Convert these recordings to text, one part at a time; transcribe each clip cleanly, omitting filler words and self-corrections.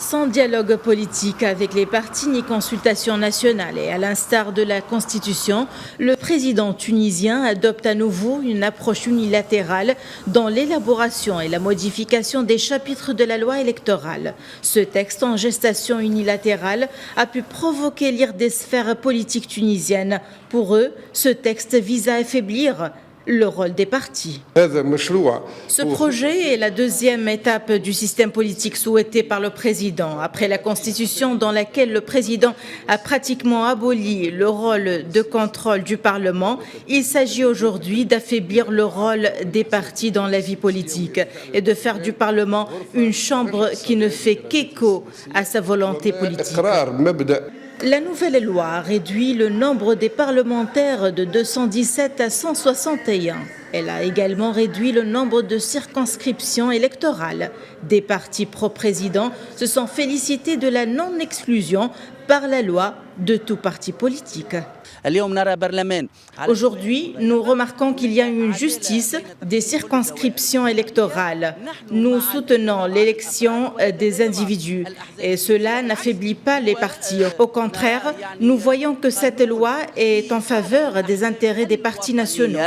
Sans dialogue politique avec les partis ni consultation nationale et à l'instar de la Constitution, le président tunisien adopte à nouveau une approche unilatérale dans l'élaboration et la modification des chapitres de la loi électorale. Ce texte en gestation unilatérale a pu provoquer l'ire des sphères politiques tunisiennes. Pour eux, ce texte vise à affaiblir le rôle des partis. Ce projet est la deuxième étape du système politique souhaité par le président. Après la Constitution dans laquelle le président a pratiquement aboli le rôle de contrôle du Parlement, il s'agit aujourd'hui d'affaiblir le rôle des partis dans la vie politique et de faire du Parlement une chambre qui ne fait qu'écho à sa volonté politique. La nouvelle loi réduit le nombre des parlementaires de 217 à 161. Elle a également réduit le nombre de circonscriptions électorales. Des partis pro-président se sont félicités de la non-exclusion par la loi de tout parti politique. Aujourd'hui, nous remarquons qu'il y a une justice des circonscriptions électorales. Nous soutenons l'élection des individus et cela n'affaiblit pas les partis. Au contraire, nous voyons que cette loi est en faveur des intérêts des partis nationaux.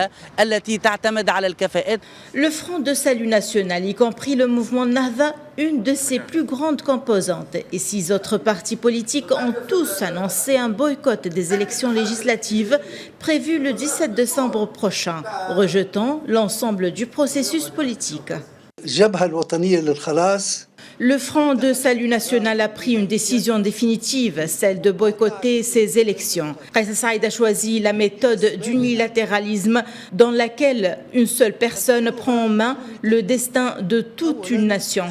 Le Front de Salut National, y compris le mouvement Nahda, une de ses plus grandes composantes, et 6 autres partis politiques ont tous annoncé un boycott des élections législatives prévues le 17 décembre prochain, rejetant l'ensemble du processus politique. Le Front de Salut National a pris une décision définitive, celle de boycotter ces élections. Kais Saïed a choisi la méthode d'unilatéralisme dans laquelle une seule personne prend en main le destin de toute une nation.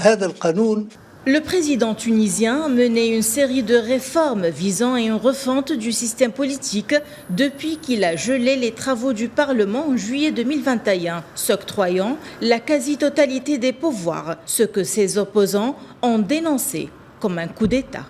Le président tunisien a mené une série de réformes visant à une refonte du système politique depuis qu'il a gelé les travaux du Parlement en juillet 2021, s'octroyant la quasi-totalité des pouvoirs, ce que ses opposants ont dénoncé comme un coup d'État.